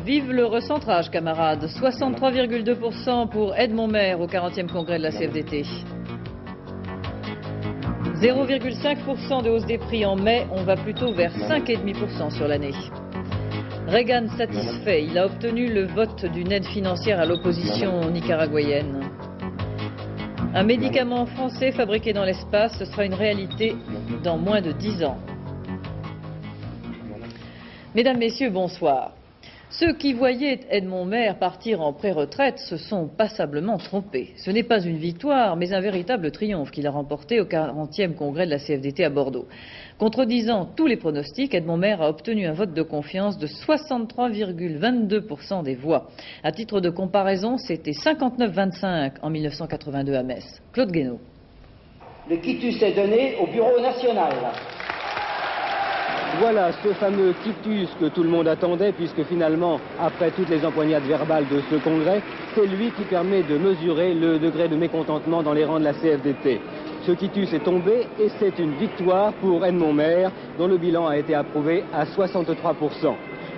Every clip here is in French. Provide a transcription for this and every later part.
Vive le recentrage, camarades. 63,2% pour Edmond Maire au 40e congrès de la CFDT. 0,5% de hausse des prix en mai, on va plutôt vers 5,5% sur l'année. Reagan satisfait, il a obtenu le vote d'une aide financière à l'opposition nicaraguayenne. Un médicament français fabriqué dans l'espace, ce sera une réalité dans moins de 10 ans. Mesdames, Messieurs, bonsoir. Ceux qui voyaient Edmond Maire partir en pré-retraite se sont passablement trompés. Ce n'est pas une victoire, mais un véritable triomphe qu'il a remporté au 40e congrès de la CFDT à Bordeaux. Contredisant tous les pronostics, Edmond Maire a obtenu un vote de confiance de 63,22% des voix. À titre de comparaison, c'était 59,25 en 1982 à Metz. Claude Guénaud. Le quitus est donné au Bureau national. Voilà ce fameux quitus que tout le monde attendait, puisque finalement, après toutes les empoignades verbales de ce congrès, c'est lui qui permet de mesurer le degré de mécontentement dans les rangs de la CFDT. Ce quitus est tombé et c'est une victoire pour Edmond Maire, dont le bilan a été approuvé à 63%.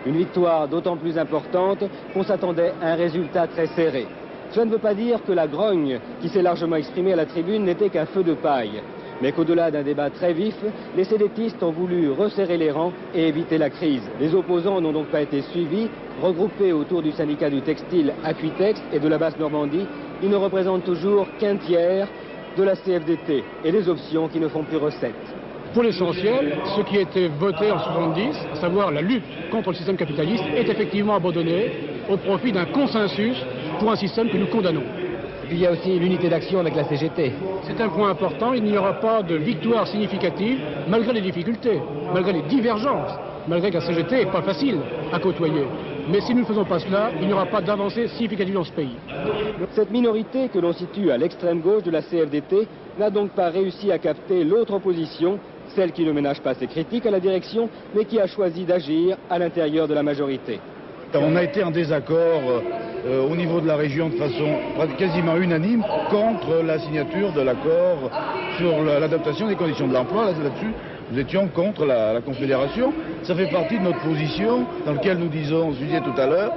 Une victoire d'autant plus importante qu'on s'attendait à un résultat très serré. Cela ne veut pas dire que la grogne qui s'est largement exprimée à la tribune n'était qu'un feu de paille. Mais qu'au-delà d'un débat très vif, les cédétistes ont voulu resserrer les rangs et éviter la crise. Les opposants n'ont donc pas été suivis. Regroupés autour du syndicat du textile Acuitex et de la Basse-Normandie, ils ne représentent toujours qu'un tiers de la CFDT et des options qui ne font plus recette. Pour l'essentiel, ce qui a été voté en 70, à savoir la lutte contre le système capitaliste, est effectivement abandonné au profit d'un consensus pour un système que nous condamnons. Il y a aussi l'unité d'action avec la CGT. C'est un point important, il n'y aura pas de victoire significative malgré les difficultés, malgré les divergences, malgré que la CGT n'est pas facile à côtoyer. Mais si nous ne faisons pas cela, il n'y aura pas d'avancée significative dans ce pays. Cette minorité que l'on situe à l'extrême gauche de la CFDT n'a donc pas réussi à capter l'autre opposition, celle qui ne ménage pas ses critiques à la direction, mais qui a choisi d'agir à l'intérieur de la majorité. On a été en désaccord au niveau de la région de façon quasiment unanime contre la signature de l'accord sur l'adaptation des conditions de l'emploi. Là-dessus, nous étions contre la Confédération. Ça fait partie de notre position dans laquelle nous disons, je disais tout à l'heure,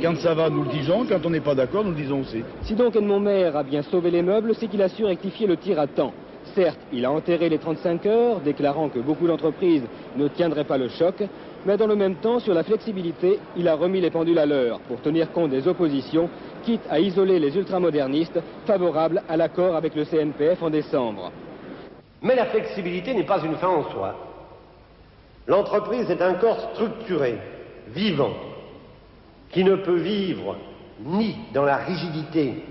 quand ça va, nous le disons, quand on n'est pas d'accord, nous le disons aussi. Si donc Edmond Maire a bien sauvé les meubles, c'est qu'il a su rectifier le tir à temps. Certes, il a enterré les 35 heures, déclarant que beaucoup d'entreprises ne tiendraient pas le choc, mais dans le même temps, sur la flexibilité, il a remis les pendules à l'heure pour tenir compte des oppositions, quitte à isoler les ultramodernistes favorables à l'accord avec le CNPF en décembre. Mais la flexibilité n'est pas une fin en soi. L'entreprise est un corps structuré, vivant, qui ne peut vivre ni dans la rigidité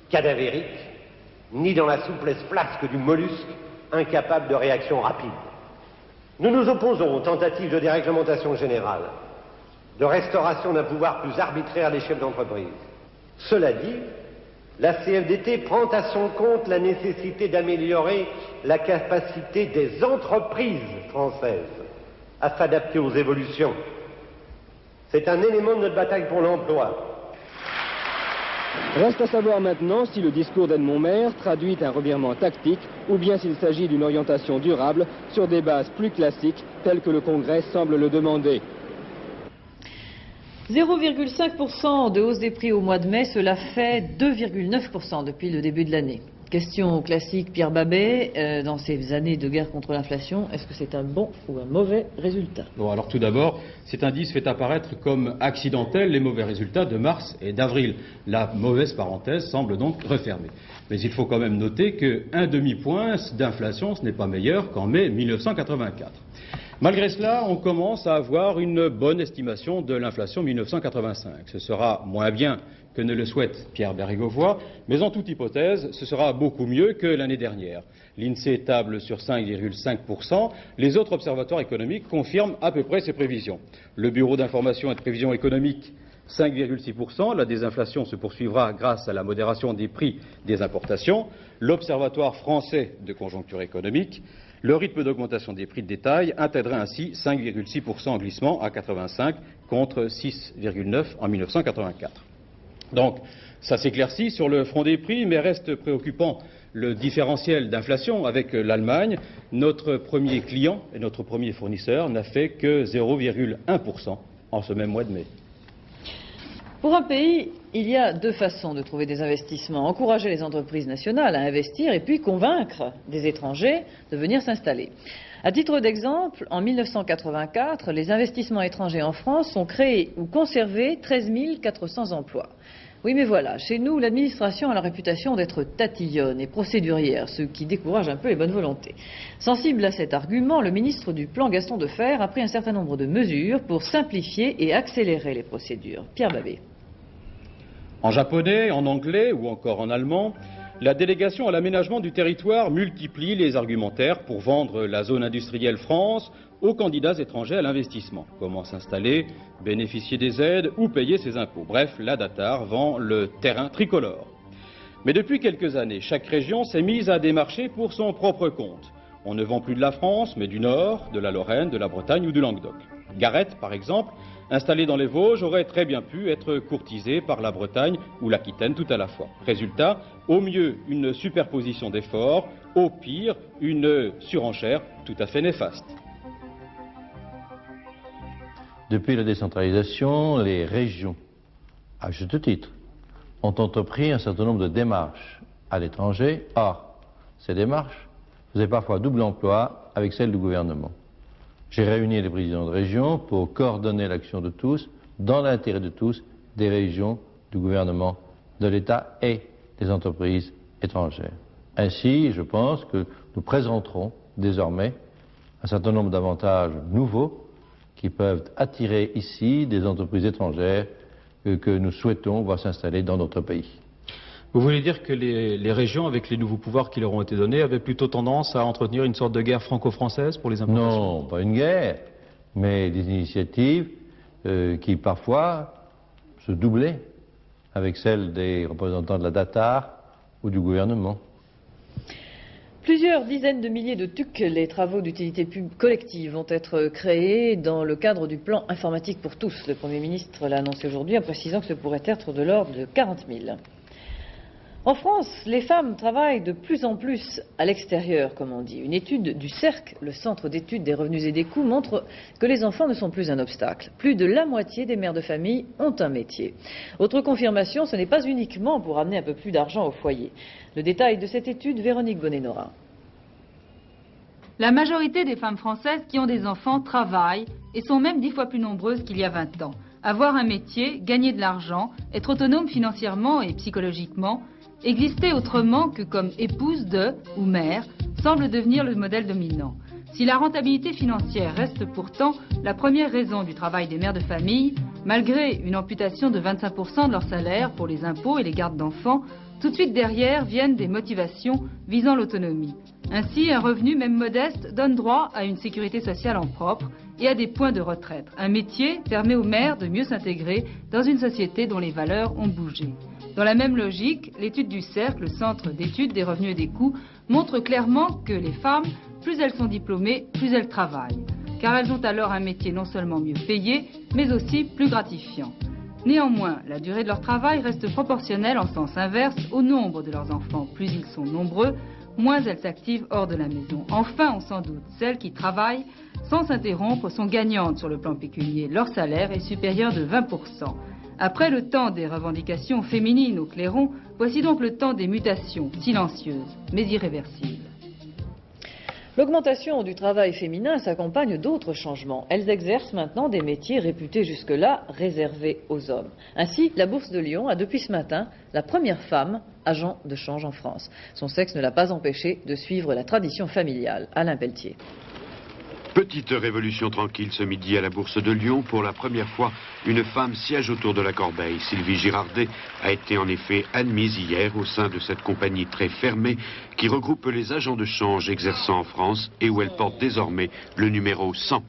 cadavérique, ni dans la souplesse flasque du mollusque, incapable de réaction rapide. Nous nous opposons aux tentatives de déréglementation générale, de restauration d'un pouvoir plus arbitraire des chefs d'entreprise. Cela dit, la CFDT prend à son compte la nécessité d'améliorer la capacité des entreprises françaises à s'adapter aux évolutions. C'est un élément de notre bataille pour l'emploi. Reste à savoir maintenant si le discours d'Edmond Maire traduit un revirement tactique ou bien s'il s'agit d'une orientation durable sur des bases plus classiques telles que le Congrès semble le demander. 0,5% de hausse des prix au mois de mai, cela fait 2,9% depuis le début de l'année. Question classique, Pierre Babet, dans ces années de guerre contre l'inflation, est-ce que c'est un bon ou un mauvais résultat? Bon, alors tout d'abord, cet indice fait apparaître comme accidentel les mauvais résultats de mars et d'avril. La mauvaise parenthèse semble donc refermée. Mais il faut quand même noter qu'un demi-point d'inflation, ce n'est pas meilleur qu'en mai 1984. Malgré cela, on commence à avoir une bonne estimation de l'inflation 1985. Ce sera moins bien que ne le souhaite Pierre Bérégovoy, mais en toute hypothèse, ce sera beaucoup mieux que l'année dernière. L'INSEE table sur 5,5%. Les autres observatoires économiques confirment à peu près ces prévisions. Le Bureau d'information et de prévision économique, 5,6%. La désinflation se poursuivra grâce à la modération des prix des importations. L'Observatoire français de conjoncture économique, le rythme d'augmentation des prix de détail atteindrait ainsi 5,6% en glissement à 85 contre 6,9 en 1984. Donc, ça s'éclaircit sur le front des prix, mais reste préoccupant le différentiel d'inflation avec l'Allemagne. Notre premier client et notre premier fournisseur n'a fait que 0,1% en ce même mois de mai. Pour un pays, il y a deux façons de trouver des investissements. Encourager les entreprises nationales à investir et puis convaincre des étrangers de venir s'installer. À titre d'exemple, en 1984, les investissements étrangers en France ont créé ou conservé 13 400 emplois. Oui, mais voilà, chez nous, l'administration a la réputation d'être tatillonne et procédurière, ce qui décourage un peu les bonnes volontés. Sensible à cet argument, le ministre du Plan, Gaston Defferre, a pris un certain nombre de mesures pour simplifier et accélérer les procédures. Pierre Babet. En japonais, en anglais ou encore en allemand, la délégation à l'aménagement du territoire multiplie les argumentaires pour vendre la zone industrielle France aux candidats étrangers à l'investissement. Comment s'installer, bénéficier des aides ou payer ses impôts. Bref, la DATAR vend le terrain tricolore. Mais depuis quelques années, chaque région s'est mise à démarcher pour son propre compte. On ne vend plus de la France, mais du Nord, de la Lorraine, de la Bretagne ou du Languedoc. Garrett, par exemple, installé dans les Vosges, aurait très bien pu être courtisé par la Bretagne ou l'Aquitaine tout à la fois. Résultat, au mieux une superposition d'efforts, au pire une surenchère tout à fait néfaste. Depuis la décentralisation, les régions, à juste titre, ont entrepris un certain nombre de démarches à l'étranger. Or, ces démarches faisaient parfois double emploi avec celles du gouvernement. J'ai réuni les présidents de région pour coordonner l'action de tous, dans l'intérêt de tous, des régions, du gouvernement, de l'État et des entreprises étrangères. Ainsi, je pense que nous présenterons désormais un certain nombre d'avantages nouveaux qui peuvent attirer ici des entreprises étrangères que nous souhaitons voir s'installer dans notre pays. Vous voulez dire que les régions, avec les nouveaux pouvoirs qui leur ont été donnés, avaient plutôt tendance à entretenir une sorte de guerre franco-française pour les importations? Non, pas une guerre, mais des initiatives qui parfois se doublaient avec celles des représentants de la DATAR ou du gouvernement. Plusieurs dizaines de milliers de TUC, les travaux d'utilité collective, vont être créés dans le cadre du plan informatique pour tous. Le Premier ministre l'a annoncé aujourd'hui en précisant que ce pourrait être de l'ordre de 40 000. En France, les femmes travaillent de plus en plus à l'extérieur, comme on dit. Une étude du CERC, le Centre d'études des revenus et des coûts, montre que les enfants ne sont plus un obstacle. Plus de la moitié des mères de famille ont un métier. Autre confirmation, ce n'est pas uniquement pour amener un peu plus d'argent au foyer. Le détail de cette étude, Véronique Bonnet-Norin. La majorité des femmes françaises qui ont des enfants travaillent et sont même 10 fois plus nombreuses qu'il y a 20 ans. Avoir un métier, gagner de l'argent, être autonome financièrement et psychologiquement, exister autrement que comme épouse de ou mère semble devenir le modèle dominant. Si la rentabilité financière reste pourtant la première raison du travail des mères de famille, malgré une amputation de 25% de leur salaire pour les impôts et les gardes d'enfants, tout de suite derrière viennent des motivations visant l'autonomie. Ainsi, un revenu même modeste donne droit à une sécurité sociale en propre et à des points de retraite. Un métier permet aux mères de mieux s'intégrer dans une société dont les valeurs ont bougé. Dans la même logique, l'étude du CERC, le Centre d'études des revenus et des coûts, montre clairement que les femmes, plus elles sont diplômées, plus elles travaillent. Car elles ont alors un métier non seulement mieux payé, mais aussi plus gratifiant. Néanmoins, la durée de leur travail reste proportionnelle en sens inverse au nombre de leurs enfants. Plus ils sont nombreux, moins elles s'activent hors de la maison. Enfin, on s'en doute, celles qui travaillent sans s'interrompre sont gagnantes sur le plan pécunier. Leur salaire est supérieur de 20%. Après le temps des revendications féminines au clairon, voici donc le temps des mutations silencieuses, mais irréversibles. L'augmentation du travail féminin s'accompagne d'autres changements. Elles exercent maintenant des métiers réputés jusque-là réservés aux hommes. Ainsi, la Bourse de Lyon a depuis ce matin la première femme agent de change en France. Son sexe ne l'a pas empêché de suivre la tradition familiale. Alain Pelletier. Petite révolution tranquille ce midi à la Bourse de Lyon. Pour la première fois, une femme siège autour de la corbeille. Sylvie Girardet a été en effet admise hier au sein de cette compagnie très fermée qui regroupe les agents de change exerçant en France et où elle porte désormais le numéro 100.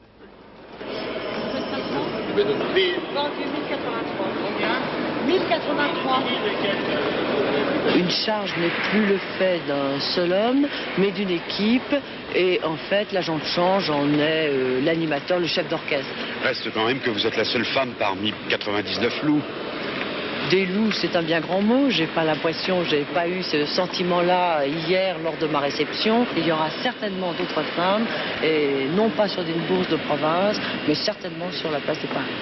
Une charge n'est plus le fait d'un seul homme, mais d'une équipe. Et en fait, l'agent de change en est l'animateur, le chef d'orchestre. Reste quand même que vous êtes la seule femme parmi 99 loups. Des loups, c'est un bien grand mot. J'ai pas l'impression, j'ai pas eu ce sentiment-là hier lors de ma réception. Il y aura certainement d'autres femmes, et non pas sur une bourse de province, mais certainement sur la place de Paris.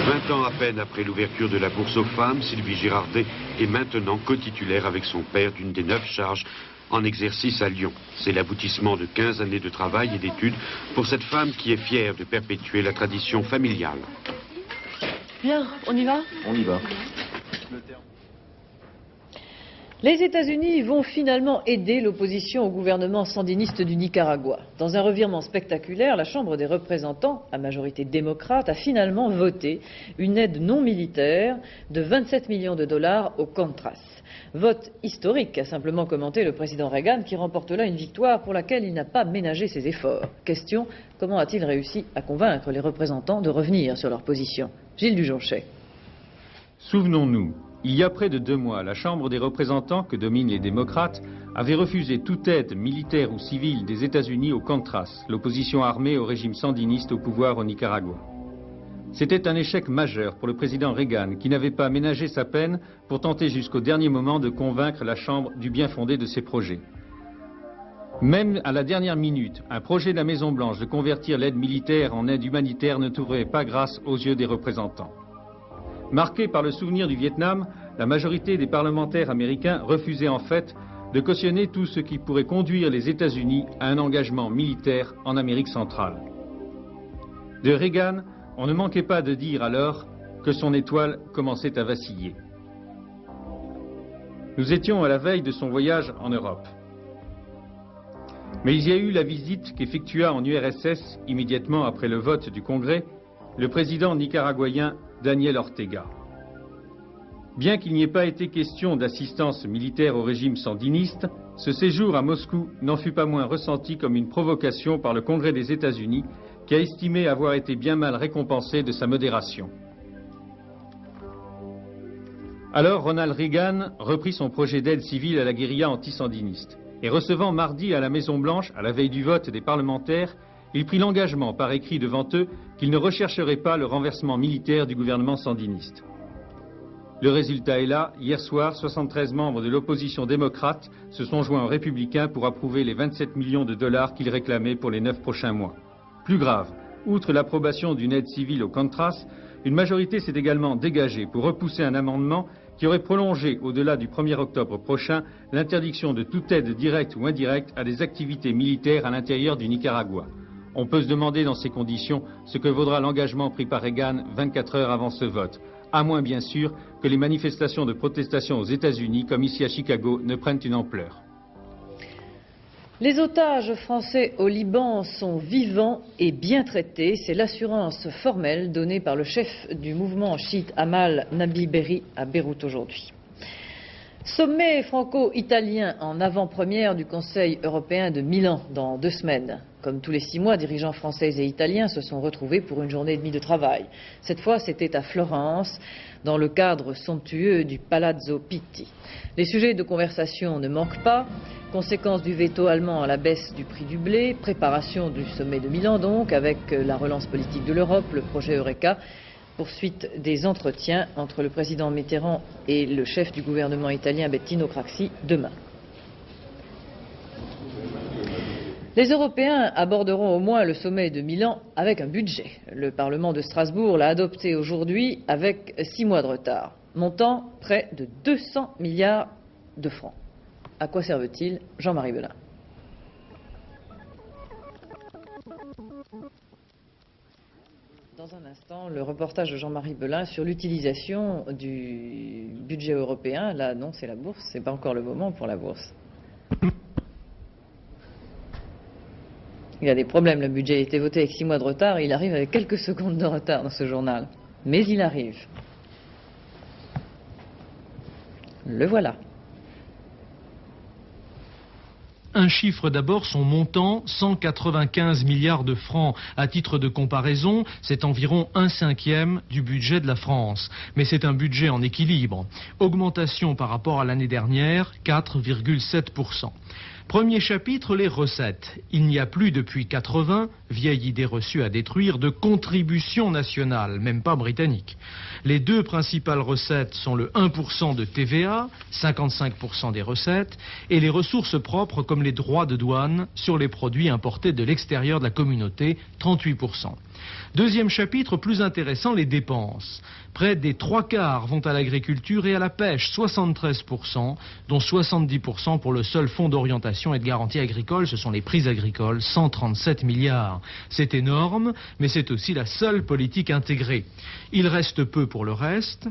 20 ans à peine après l'ouverture de la bourse aux femmes, Sylvie Girardet est maintenant co-titulaire avec son père d'une des 9 charges en exercice à Lyon. C'est l'aboutissement de 15 années de travail et d'études pour cette femme qui est fière de perpétuer la tradition familiale. Bien, on y va? On y va. Les États-Unis vont finalement aider l'opposition au gouvernement sandiniste du Nicaragua. Dans un revirement spectaculaire, la Chambre des représentants, à majorité démocrate, a finalement voté une aide non militaire de 27 millions de dollars aux Contras. Vote historique, a simplement commenté le président Reagan, qui remporte là une victoire pour laquelle il n'a pas ménagé ses efforts. Question, comment a-t-il réussi à convaincre les représentants de revenir sur leur position? Gilles Dujonchet. Souvenons-nous, il y a près de 2 mois, la Chambre des représentants, que dominent les démocrates, avait refusé toute aide militaire ou civile des États-Unis aux Contras, l'opposition armée au régime sandiniste au pouvoir au Nicaragua. C'était un échec majeur pour le président Reagan, qui n'avait pas ménagé sa peine pour tenter jusqu'au dernier moment de convaincre la Chambre du bien fondé de ses projets. Même à la dernière minute, un projet de la Maison-Blanche de convertir l'aide militaire en aide humanitaire ne trouverait pas grâce aux yeux des représentants. Marquée par le souvenir du Vietnam, la majorité des parlementaires américains refusait en fait de cautionner tout ce qui pourrait conduire les États-Unis à un engagement militaire en Amérique centrale. De Reagan, on ne manquait pas de dire alors que son étoile commençait à vaciller. Nous étions à la veille de son voyage en Europe. Mais il y a eu la visite qu'effectua en URSS, immédiatement après le vote du Congrès, le président nicaraguayen Daniel Ortega. Bien qu'il n'y ait pas été question d'assistance militaire au régime sandiniste, ce séjour à Moscou n'en fut pas moins ressenti comme une provocation par le Congrès des États-Unis, qui a estimé avoir été bien mal récompensé de sa modération. Alors Ronald Reagan reprit son projet d'aide civile à la guérilla anti-sandiniste. Et recevant mardi à la Maison-Blanche, à la veille du vote des parlementaires, il prit l'engagement par écrit devant eux qu'il ne rechercherait pas le renversement militaire du gouvernement sandiniste. Le résultat est là. Hier soir, 73 membres de l'opposition démocrate se sont joints aux républicains pour approuver les 27 millions de dollars qu'ils réclamaient pour les 9 prochains mois. Plus grave, outre l'approbation d'une aide civile aux Contras, une majorité s'est également dégagée pour repousser un amendement qui aurait prolongé au-delà du 1er octobre prochain l'interdiction de toute aide directe ou indirecte à des activités militaires à l'intérieur du Nicaragua. On peut se demander dans ces conditions ce que vaudra l'engagement pris par Reagan 24 heures avant ce vote, à moins bien sûr que les manifestations de protestation aux États-Unis, comme ici à Chicago, ne prennent une ampleur. Les otages français au Liban sont vivants et bien traités. C'est l'assurance formelle donnée par le chef du mouvement chiite Amal Nabi Berri à Beyrouth aujourd'hui. Sommet franco-italien en avant-première du Conseil européen de Milan dans 2 semaines. Comme tous les 6 mois, dirigeants français et italiens se sont retrouvés pour une journée et demie de travail. Cette fois, c'était à Florence, dans le cadre somptueux du Palazzo Pitti. Les sujets de conversation ne manquent pas. Conséquence du veto allemand à la baisse du prix du blé, préparation du sommet de Milan donc, avec la relance politique de l'Europe, le projet Eureka, poursuite des entretiens entre le président Mitterrand et le chef du gouvernement italien Bettino Craxi demain. Les Européens aborderont au moins le sommet de Milan avec un budget. Le Parlement de Strasbourg l'a adopté aujourd'hui avec 6 mois de retard. Montant près de 200 milliards de francs. À quoi servent-ils? Jean-Marie Belin. Dans un instant, le reportage de Jean-Marie Belin sur l'utilisation du budget européen. Là, non, c'est la bourse. C'est pas encore le moment pour la bourse. Il y a des problèmes. Le budget a été voté avec 6 mois de retard et il arrive avec quelques secondes de retard dans ce journal. Mais il arrive. Le voilà. Un chiffre d'abord, son montant, 195 milliards de francs. À titre de comparaison, c'est environ 1/5 du budget de la France. Mais c'est un budget en équilibre. Augmentation par rapport à l'année dernière, 4,7%. Premier chapitre, les recettes. Il n'y a plus depuis 80, vieille idée reçue à détruire, de contribution nationale, même pas britannique. Les 2 principales recettes sont le 1% de TVA, 55% des recettes, et les ressources propres comme les droits de douane sur les produits importés de l'extérieur de la communauté, 38%. Deuxième chapitre, plus intéressant, les dépenses. Près des 3/4 vont à l'agriculture et à la pêche, 73%, dont 70% pour le seul fonds d'orientation et de garantie agricole, ce sont les prix agricoles, 137 milliards. C'est énorme, mais c'est aussi la seule politique intégrée. Il reste peu pour le reste.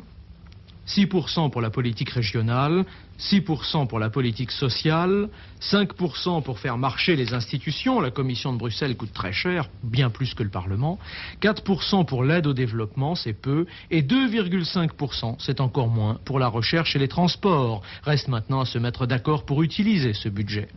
6% pour la politique régionale, 6% pour la politique sociale, 5% pour faire marcher les institutions, la Commission de Bruxelles coûte très cher, bien plus que le Parlement, 4% pour l'aide au développement, c'est peu, et 2,5%, c'est encore moins, pour la recherche et les transports. Reste maintenant à se mettre d'accord pour utiliser ce budget.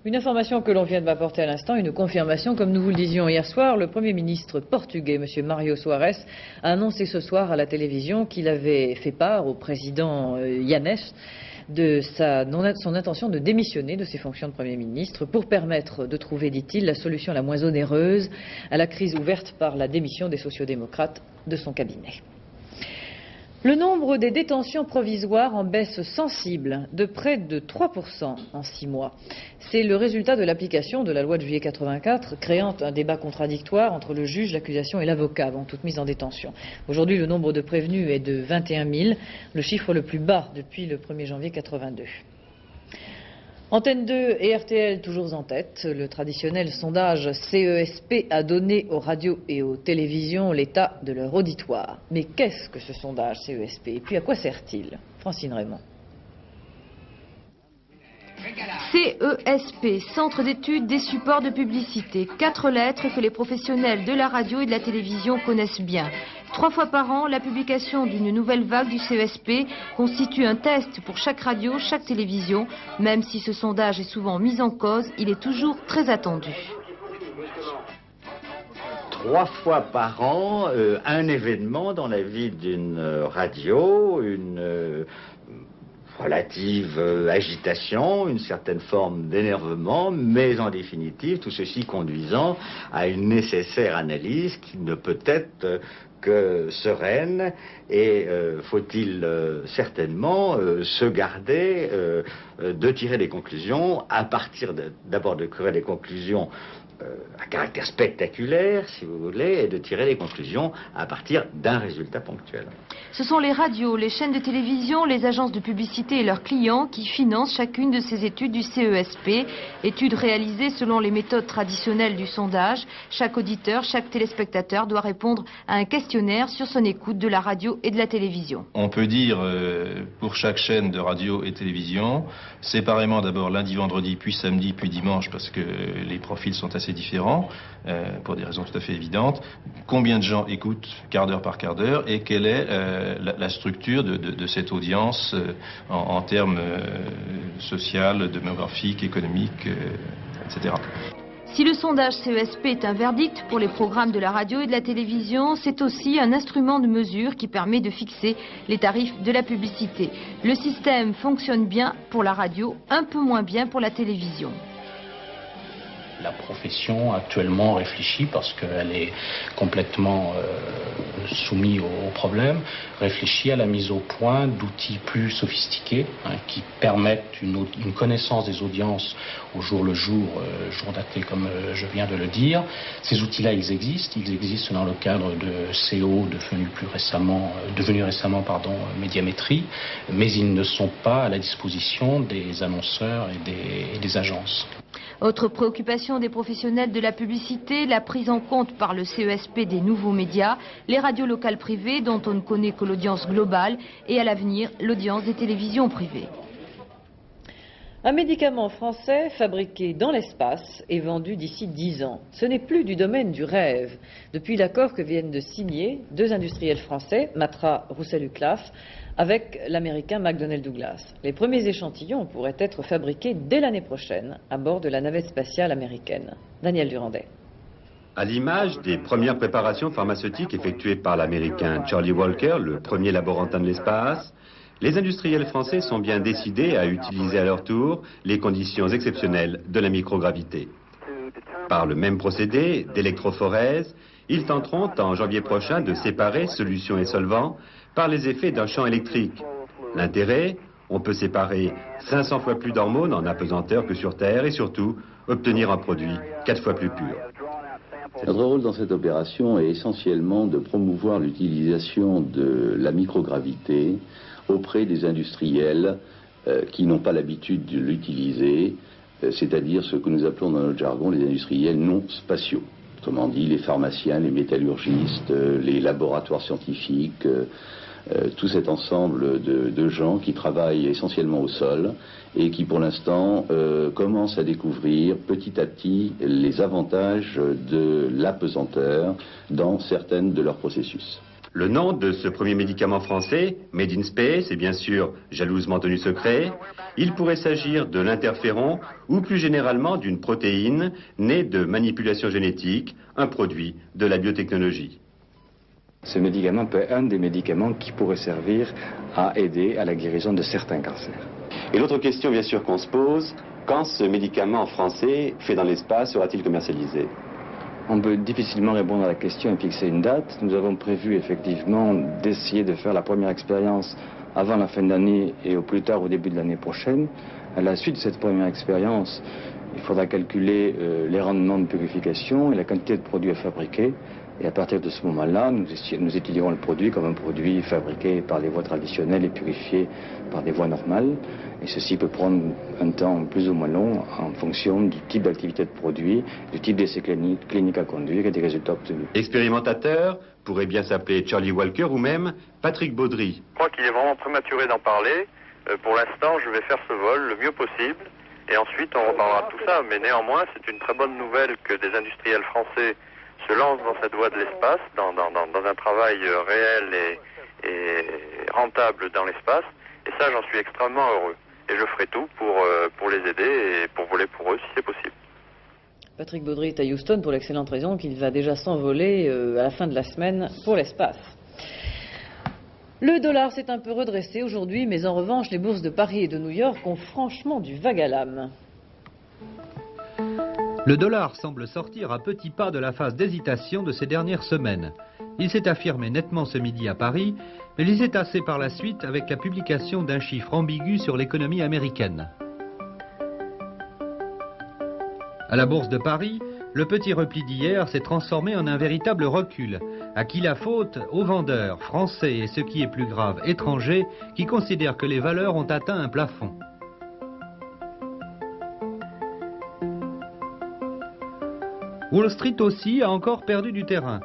Une information que l'on vient de m'apporter à l'instant, une confirmation. Comme nous vous le disions hier soir, le Premier ministre portugais, M. Mário Soares, a annoncé ce soir à la télévision qu'il avait fait part au président Yanes de son intention de démissionner de ses fonctions de Premier ministre pour permettre de trouver, dit-il, la solution la moins onéreuse à la crise ouverte par la démission des sociodémocrates de son cabinet. Le nombre des détentions provisoires en baisse sensible de près de 3% en 6 mois. C'est le résultat de l'application de la loi de juillet 84, créant un débat contradictoire entre le juge, l'accusation et l'avocat avant toute mise en détention. Aujourd'hui, le nombre de prévenus est de 21 000, le chiffre le plus bas depuis le 1er janvier 82. Antenne 2 et RTL toujours en tête. Le traditionnel sondage CESP a donné aux radios et aux télévisions l'état de leur auditoire. Mais qu'est-ce que ce sondage CESP et puis à quoi sert-il? Francine Raymond. CESP, Centre d'études des supports de publicité. 4 lettres que les professionnels de la radio et de la télévision connaissent bien. 3 fois par an, la publication d'une nouvelle vague du CESP constitue un test pour chaque radio, chaque télévision. Même si ce sondage est souvent mis en cause, il est toujours très attendu. 3 fois par an, un événement dans la vie d'une radio, une relative agitation, une certaine forme d'énervement, mais en définitive, tout ceci conduisant à une nécessaire analyse qui ne peut être que sereine et faut-il certainement se garder de tirer des conclusions à partir d'abord de tirer des conclusions à caractère spectaculaire, si vous voulez, et de tirer des conclusions à partir d'un résultat ponctuel. Ce sont les radios, les chaînes de télévision, les agences de publicité et leurs clients qui financent chacune de ces études du CESP. Études réalisées selon les méthodes traditionnelles du sondage. Chaque auditeur, chaque téléspectateur doit répondre à un questionnaire sur son écoute de la radio et de la télévision. On peut dire pour chaque chaîne de radio et télévision, séparément d'abord lundi, vendredi, puis samedi, puis dimanche, parce que les profils sont assez différents, pour des raisons tout à fait évidentes. Combien de gens écoutent quart d'heure par quart d'heure et quelle est la structure de cette audience en termes social, démographiques, économiques, etc. Si le sondage CESP est un verdict pour les programmes de la radio et de la télévision, c'est aussi un instrument de mesure qui permet de fixer les tarifs de la publicité. Le système fonctionne bien pour la radio, un peu moins bien pour la télévision. La profession actuellement réfléchit, parce qu'elle est complètement soumise au problème, réfléchit à la mise au point d'outils plus sophistiqués qui permettent une connaissance des audiences au jour le jour, jour daté comme je viens de le dire. Ces outils-là, ils existent dans le cadre de CO, devenu récemment Médiamétrie, mais ils ne sont pas à la disposition des annonceurs et des agences. Autre préoccupation des professionnels de la publicité, la prise en compte par le CESP des nouveaux médias, les radios locales privées dont on ne connaît que l'audience globale et à l'avenir l'audience des télévisions privées. Un médicament français fabriqué dans l'espace et vendu d'ici 10 ans. Ce n'est plus du domaine du rêve. Depuis l'accord que viennent de signer 2 industriels français, Matra Roussel-Uclaf, avec l'américain McDonnell Douglas. Les premiers échantillons pourraient être fabriqués dès l'année prochaine à bord de la navette spatiale américaine. Daniel Durandet. À l'image des premières préparations pharmaceutiques effectuées par l'américain Charlie Walker, le premier laborantin de l'espace, les industriels français sont bien décidés à utiliser à leur tour les conditions exceptionnelles de la microgravité. Par le même procédé d'électrophorèse, ils tenteront en janvier prochain de séparer solutions et solvants par les effets d'un champ électrique. L'intérêt, on peut séparer 500 fois plus d'hormones en apesanteur que sur Terre et surtout obtenir un produit 4 fois plus pur. Notre rôle dans cette opération est essentiellement de promouvoir l'utilisation de la microgravité auprès des industriels qui n'ont pas l'habitude de l'utiliser, c'est-à-dire ce que nous appelons dans notre jargon les industriels non spatiaux. Autrement dit, les pharmaciens, les métallurgistes, les laboratoires scientifiques, tout cet ensemble de gens qui travaillent essentiellement au sol et qui pour l'instant commencent à découvrir petit à petit les avantages de l'apesanteur dans certaines de leurs processus. Le nom de ce premier médicament français, Made in Space, est bien sûr jalousement tenu secret. Il pourrait s'agir de l'interféron ou plus généralement d'une protéine née de manipulation génétique, un produit de la biotechnologie. Ce médicament peut être un des médicaments qui pourrait servir à aider à la guérison de certains cancers. Et l'autre question bien sûr qu'on se pose, quand ce médicament français fait dans l'espace sera-t-il commercialisé ? On peut difficilement répondre à la question et fixer une date. Nous avons prévu effectivement d'essayer de faire la première expérience avant la fin d'année et au plus tard au début de l'année prochaine. À la suite de cette première expérience, il faudra calculer les rendements de purification et la quantité de produits à fabriquer. Et à partir de ce moment-là, nous étudierons le produit comme un produit fabriqué par les voies traditionnelles et purifié par des voies normales. Et ceci peut prendre un temps plus ou moins long en fonction du type d'activité de produit, du type d'essai clinique à conduire et des résultats obtenus. L'expérimentateur pourrait bien s'appeler Charlie Walker ou même Patrick Baudry. Je crois qu'il est vraiment prématuré d'en parler. Pour l'instant, je vais faire ce vol le mieux possible. Et ensuite, on reparlera de tout ça. Mais néanmoins, c'est une très bonne nouvelle que des industriels français se lance dans cette voie de l'espace, dans un travail réel et rentable dans l'espace. Et ça, j'en suis extrêmement heureux. Et je ferai tout pour les aider et pour voler pour eux si c'est possible. Patrick Baudry est à Houston pour l'excellente raison qu'il va déjà s'envoler à la fin de la semaine pour l'espace. Le dollar s'est un peu redressé aujourd'hui, mais en revanche, les bourses de Paris et de New York ont franchement du vague à l'âme. Le dollar semble sortir à petits pas de la phase d'hésitation de ces dernières semaines. Il s'est affirmé nettement ce midi à Paris, mais il s'est tassé par la suite avec la publication d'un chiffre ambigu sur l'économie américaine. À la Bourse de Paris, le petit repli d'hier s'est transformé en un véritable recul. À qui la faute? Aux vendeurs, français et ce qui est plus grave, étrangers, qui considèrent que les valeurs ont atteint un plafond. Wall Street aussi a encore perdu du terrain.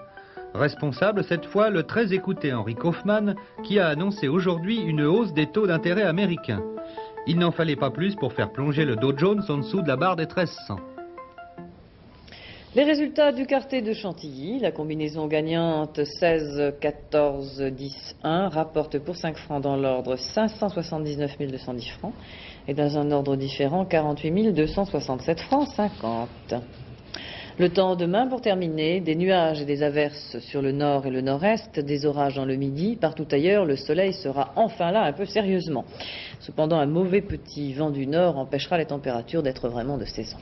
Responsable cette fois le très écouté Henry Kaufmann qui a annoncé aujourd'hui une hausse des taux d'intérêt américains. Il n'en fallait pas plus pour faire plonger le Dow Jones en dessous de la barre des 1300. Les résultats du quartier de Chantilly, la combinaison gagnante 16, 14, 10, 1 rapporte pour 5 francs dans l'ordre 579 210 francs et dans un ordre différent 48 267 francs 50. Le temps demain pour terminer, des nuages et des averses sur le nord et le nord-est, des orages dans le midi. Partout ailleurs, le soleil sera enfin là un peu sérieusement. Cependant, un mauvais petit vent du nord empêchera les températures d'être vraiment de saison.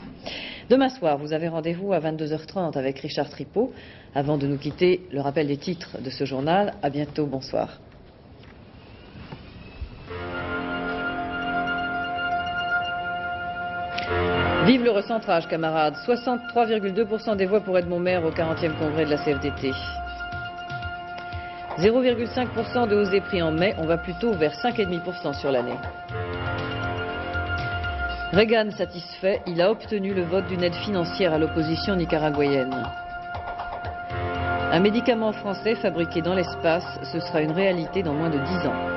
Demain soir, vous avez rendez-vous à 22h30 avec Richard Tripot. Avant de nous quitter, le rappel des titres de ce journal. À bientôt, bonsoir. Vive le recentrage, camarades. 63,2% des voix pour Edmond Maire au 40e congrès de la CFDT. 0,5% de hausse des prix en mai. On va plutôt vers 5,5% sur l'année. Reagan satisfait. Il a obtenu le vote d'une aide financière à l'opposition nicaraguayenne. Un médicament français fabriqué dans l'espace, ce sera une réalité dans moins de 10 ans.